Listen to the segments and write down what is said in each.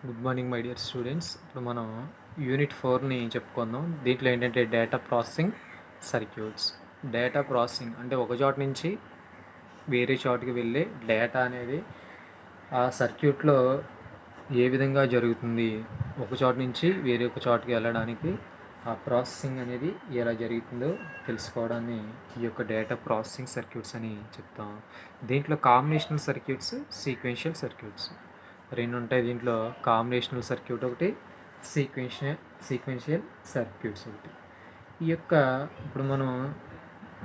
Good morning my dear students. ఇప్పుడు మనం unit 4ని చెప్పుకుందాం. దీంట్లో ఏంటంటే data processing circuits. Data processing అంటే ఒక చోట నుంచి వేరే చోటుకి వెళ్ళే డేటా అనేది ఆ సర్క్యూట్లో ఏ విధంగా జరుగుతుంది, ఒక చోట నుంచి వేరే ఒక చోటుకి వెళ్ళడానికి ఆ ప్రాసెసింగ్ అనేది ఎలా జరుగుతుందో తెలుసుకోవడాన్ని ఈ యొక్క డేటా ప్రాసెసింగ్ సర్క్యూట్స్ అని చెప్తాం. దీంట్లో కాంబినేషనల్ సర్క్యూట్స్, సీక్వెన్షియల్ సర్క్యూట్స్ రెండు ఉంటాయి. దీంట్లో కాంబినేషనల్ సర్క్యూట్ ఒకటి, సీక్వెన్షియల్ సర్క్యూట్స్ ఒకటి. ఈ యొక్క ఇప్పుడు మనం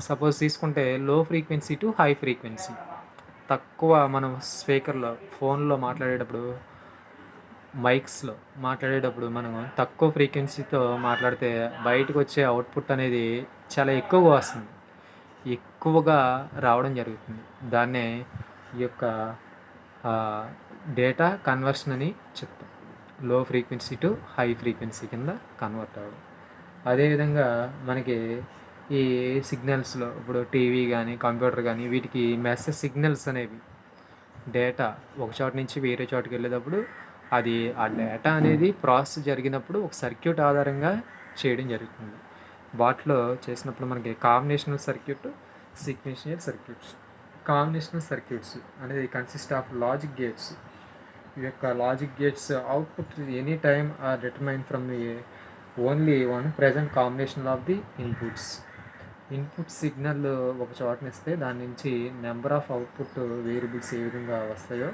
సపోజ్ తీసుకుంటే లో ఫ్రీక్వెన్సీ టు హై ఫ్రీక్వెన్సీ. తక్కువ మనం స్పీకర్లో ఫోన్లో మాట్లాడేటప్పుడు, మైక్స్లో మాట్లాడేటప్పుడు మనం తక్కువ ఫ్రీక్వెన్సీతో మాట్లాడితే బయటకు వచ్చే అవుట్పుట్ అనేది చాలా ఎక్కువగా వస్తుంది, ఎక్కువగా రావడం జరుగుతుంది. దాన్నే ఈ యొక్క డేటా కన్వర్షన్ అని చెప్తాం. లో ఫ్రీక్వెన్సీ టు హై ఫ్రీక్వెన్సీ కింద కన్వర్ట్ అవ్వడం. అదేవిధంగా మనకి ఈ సిగ్నల్స్లో ఇప్పుడు టీవీ కానీ కంప్యూటర్ కానీ వీటికి మెసేజ్ సిగ్నల్స్ అనేవి డేటా ఒక చోట నుంచి వేరే చోటుకి వెళ్ళేటప్పుడు అది ఆ డేటా అనేది ప్రాసెస్ జరిగినప్పుడు ఒక సర్క్యూట్ ఆధారంగా చేయడం జరుగుతుంది. వాటిలో చేసినప్పుడు మనకి combinational circuit, sequential circuits. Combinational circuits అనేది కన్సిస్ట్ ఆఫ్ లాజిక్ గేట్స్. ఈ యొక్క logic gates output any time are determine from the only one present combination of the inputs. Input signal ఒక చోటనిస్తే దాని నుంచి నెంబర్ ఆఫ్ అవుట్పుట్ వేరియబుల్స్ ఏ విధంగా వస్తాయో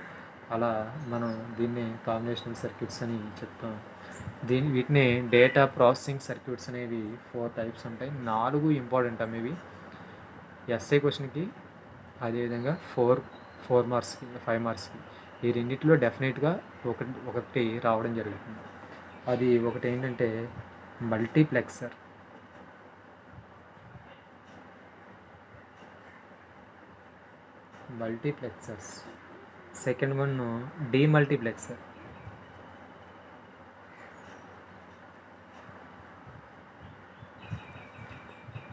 అలా మనం దీన్ని కాంబినేషనల్ సర్క్యూట్స్ అని చెప్తాం. వీటిని డేటా ప్రాసెసింగ్ సర్క్యూట్స్ అనేవి 4 టైప్స్ ఉంటాయి. 4 ఇంపార్టెంట్ అనేవి ఎస్ఏ క్వశ్చన్కి, అదేవిధంగా 4 మార్క్స్కి, 5 మార్క్స్కి. ఈ రెండింటిలో డెఫినెట్గా ఒకటి రావడం జరుగుతుంది. అది ఒకటి ఏంటంటే multiplexer. Multiplexers. Second one demultiplexer.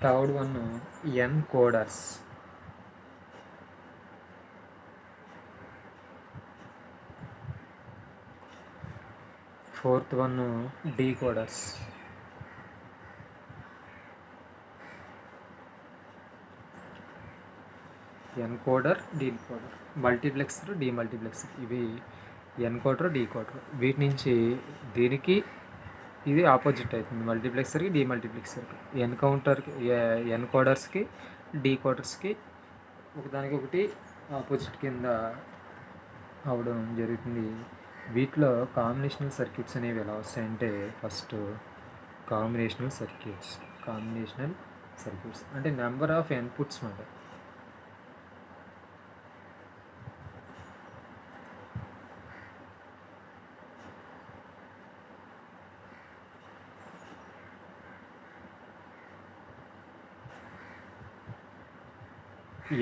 Third one encoders. Fourth one decoders. Encoder, decoder, multiplexer, demultiplexer. ఇవి ఎన్కోడర్, డీకోడర్. వీటి నుంచి దీనికి ఇది ఆపోజిట్ అవుతుంది, మల్టీప్లెక్సర్కి, డీమల్టీప్లెక్సర్కి. ఎన్కోడర్స్కి, డీకోడర్స్కి ఒకదానికొకటి ఆపోజిట్ కింద అవడం జరుగుతుంది. వీటిలో కాంబినేషనల్ సర్క్యూట్స్ అనేవి ఎలా వస్తాయంటే, ఫస్ట్ కాంబినేషనల్ సర్క్యూట్స్ అంటే నెంబర్ ఆఫ్ ఇన్పుట్స్ మాట.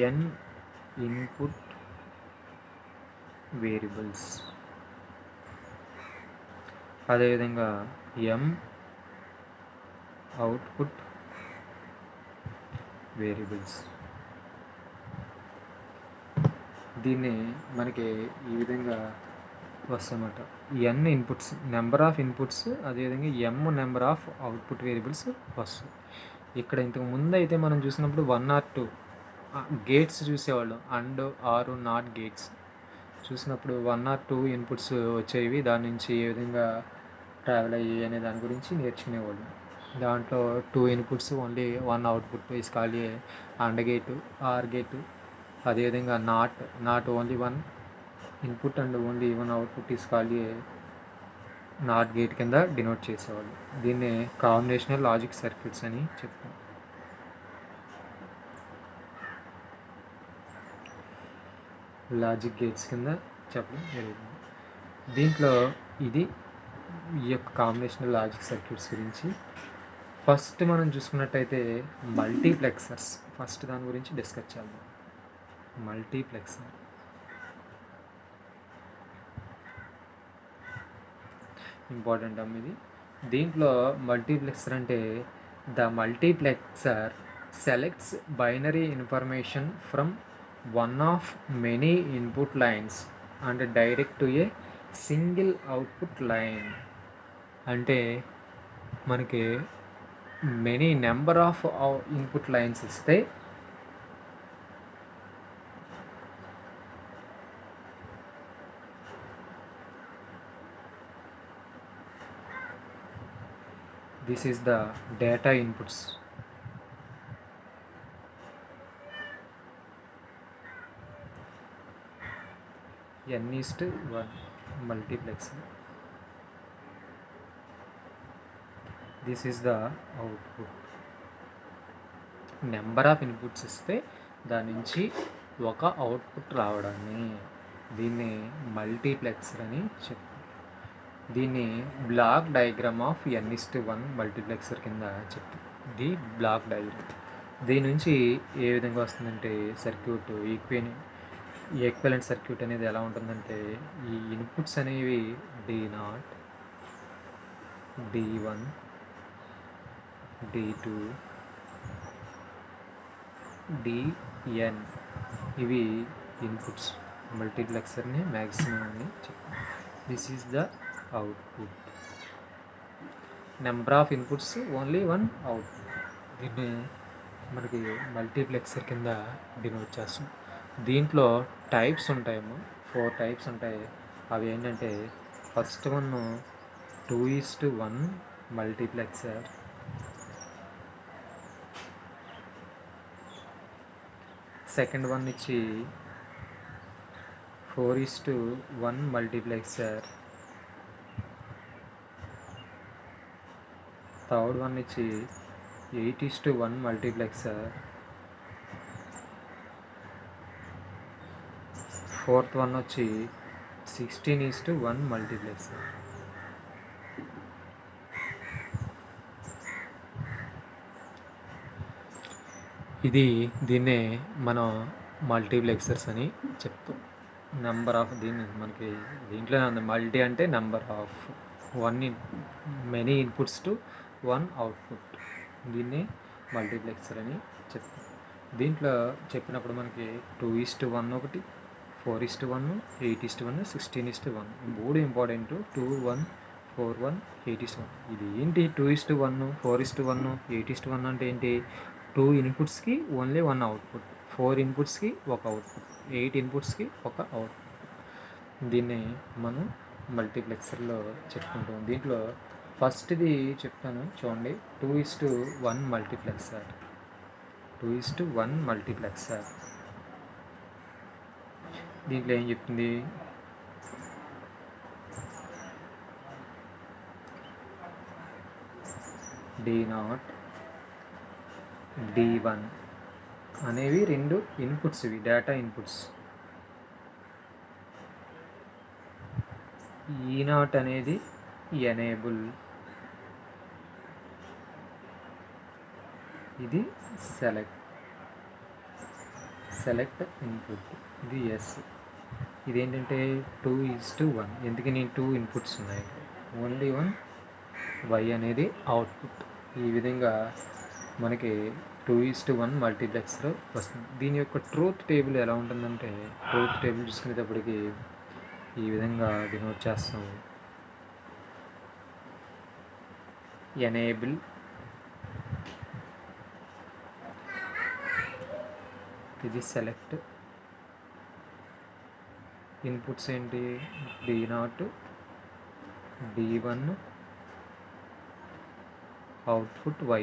ఎన్ ఇన్పుట్ వేరియబుల్స్, అదేవిధంగా ఎం అవుట్పుట్ వేరియబుల్స్. దీన్ని మనకి ఈ విధంగా వస్తాయన్నమాట. ఎన్ ఇన్పుట్స్, నెంబర్ ఆఫ్ ఇన్పుట్స్, అదేవిధంగా ఎం నెంబర్ ఆఫ్ అవుట్పుట్ వేరియబుల్స్ వస్తాయి. ఇక్కడ ఇంతకు ముందు అయితే మనం చూసినప్పుడు 1 or 2 గేట్స్ చూసేవాళ్ళం. అండ్, ఆర్, నాట్ గేట్స్ చూసినప్పుడు 1 or 2 ఇన్పుట్స్ వచ్చేవి. దాని నుంచి ఏ విధంగా ట్రావెల్ అయ్యాయి అనే దాని గురించి నేర్చుకునేవాళ్ళం. దాంట్లో 2 inputs only 1 output is called a and gate, or gate. అదేవిధంగా not only 1 input and only 1 output is called a not gate కింద డినోట్ చేసేవాళ్ళు. దీన్నే కాంబినేషనల్ లాజిక్ సర్క్యూట్స్ అని చెప్తాం. లాజిక్ గేట్స్ కింద చెప్పడం జరుగుతుంది. దీంట్లో ఇది ఈ యొక్క కాంబినేషనల్ లాజిక్ సర్క్యూట్స్ గురించి. ఫస్ట్ మనం చూసుకున్నట్టయితే మల్టీప్లెక్సర్స్. ఫస్ట్ దాని గురించి డిస్కస్ చేద్దాం. మల్టీప్లెక్సర్ ఇంపార్టెంట్ అమ్మ ఇది. దీంట్లో మల్టీప్లెక్సర్ అంటే the multiplexer selects binary information from one of many input lines and direct to a single output line అంటే మనకి many number of input lines ఇస్తే this is the data inputs. n:1 multiplex. This is the output. Number of inputs ఇస్తే దాని నుంచి ఒక output రావడాన్ని దీన్ని multiplexer అని చెప్తాం. దీన్ని block diagram of n:1 multiplexer కింద చెప్తాం. ఇది బ్లాక్ డయాగ్రామ్. దీని నుంచి ఏ విధంగా వస్తుందంటే సర్క్యూట్ ఈక్వివలెంట్ సర్క్యూట్ అనేది ఎలా ఉంటుందంటే ఈ ఇన్పుట్స్ అనేవి D0, D1, D2, DN ఇవి ఇన్పుట్స్. మల్టీప్లెక్సర్ని మ్యాక్సిమం అని చెప్తాం. This is the output. Number of inputs only one output. దీన్ని మనకి మల్టీప్లెక్సర్ కింద డినోట్ చేస్తాం. దీంట్లో టైప్స్ ఉంటాయేమో 4 టైప్స్ ఉంటాయి. అవి ఏంటంటే first one 2:1 multiplexer, second one ఇచ్చి 4:1 మల్టీప్లెక్సర్, థర్డ్ వన్ ఇచ్చి 8:1 మల్టీప్లెక్సర్, ఫోర్త్ వన్ వచ్చి 16:1 మల్టీప్లెక్సర్. దీన్నే మనం మల్టీప్లెక్సర్స్ అని చెప్తాం. నెంబర్ ఆఫ్ మనకి దీంట్లో మల్టీ అంటే number of many inputs to one output. దీన్ని మల్టీప్లెక్సర్ అని చెప్తాం. దీంట్లో చెప్పినప్పుడు మనకి 2:1 ఒకటి, 4:1, 8:1, 16:1 మూడు ఇంపార్టెంట్. 2, 1, 4, 1, 8:1. ఇది ఏంటి 2:1, 4:1, 8:1 అంటే ఏంటి? 2 ఇన్పుట్స్కి ఓన్లీ 1 అవుట్పుట్, 4 ఇన్పుట్స్కి ఒక అవుట్పుట్, 8 ఇన్పుట్స్కి ఒక అవుట్పుట్. దీన్ని మనం మల్టీప్లెక్సర్లో చెప్పుకుంటాం. దీంట్లో ఫస్ట్ది చెప్తాను చూడండి. 2:1 మల్టీప్లెక్సర్. 2:1 మల్టీప్లెక్సర్ దీంట్లో ఏం చెప్తుంది? D0, D1 అనేవి 2 ఇన్పుట్స్. ఇవి డేటా ఇన్పుట్స్. E0 అనేది ఎనేబుల్, ఇది సెలెక్ట్ ఇన్పుట్, ఇది ఎస్. ఇదేంటంటే 2:1. ఎందుకని 2 ఇన్పుట్స్ ఉన్నాయి, ఓన్లీ 1 Y అనేది అవుట్పుట్. ఈ విధంగా మనకి 2:1 మల్టీప్లెక్సర్ వస్తుంది. దీని యొక్క ట్రూత్ టేబుల్ ఎలా ఉంటుందంటే, ట్రూత్ టేబుల్ చూసుకునేటప్పటికి ఈ విధంగా డినోట్ చేస్తాం. ఎనేబుల్, ఇది సెలెక్ట్. ఇన్పుట్స్ ఏంటి? D0, D1, output Y.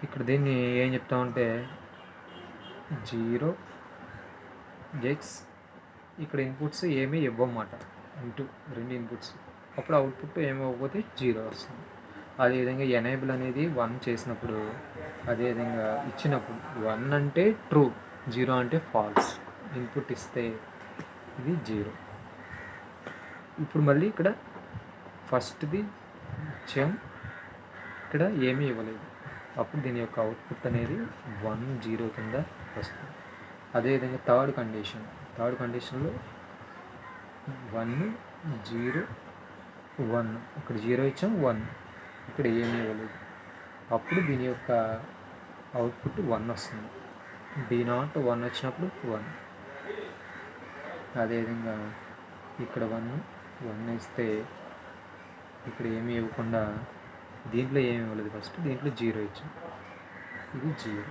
ఇక్కడ దీన్ని ఏం చెప్తామంటే 0x. ఇక్కడ ఇన్పుట్స్ ఏమీ ఇవ్వమాట, 2 ఇన్పుట్స్. అప్పుడు అవుట్పుట్ ఏమి ఇవ్వకపోతే 0 వస్తుంది. అదేవిధంగా ఎనేబుల్ అనేది 1 చేసినప్పుడు, అదేవిధంగా ఇచ్చినప్పుడు 1 అంటే ట్రూ, 0 అంటే ఫాల్స్. ఇన్పుట్ ఇస్తే ఇది 0. ఇప్పుడు మళ్ళీ ఇక్కడ ఫస్ట్ది ఇచ్చాం, ఇక్కడ ఏమీ ఇవ్వలేదు. అప్పుడు దీని యొక్క అవుట్పుట్ అనేది 1, 0 కింద వస్తుంది. అదేవిధంగా థర్డ్ కండిషన్లో 1, 0, 1. ఇక్కడ 0 ఇచ్చాం, 1. ఇక్కడ ఏమీ ఇవ్వలేదు. అప్పుడు దీని యొక్క అవుట్పుట్ 1 వస్తుంది. D0 1 వచ్చినప్పుడు 1. అదేవిధంగా ఇక్కడ 1 ఇస్తే ఇక్కడ ఏమీ ఇవ్వకుండా దీంట్లో ఏమి ఇవ్వలేదు, ఫస్ట్ దీంట్లో 0 ఇచ్చాం, ఇది 0.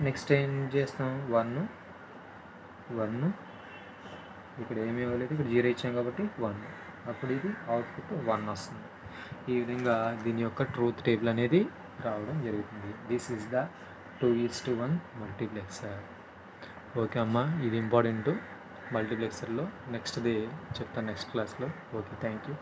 నెక్స్ట్ ఏం చేస్తాం, 1 ఇక్కడ ఏమి ఇవ్వలేదు, ఇక్కడ 0 ఇచ్చాం కాబట్టి 1, అప్పుడు ఇది అవుట్పుట్ 1 వస్తుంది. ఈ విధంగా దీని యొక్క ట్రూత్ టేబుల్ అనేది రావడం జరుగుతుంది. This is the 2:1 multiplexer. Okay అమ్మ, ఇది ఇంపార్టెంట్ మల్టీప్లెక్సర్లో. నెక్స్ట్ది చెప్తాను నెక్స్ట్ క్లాస్లో. Okay, thank you.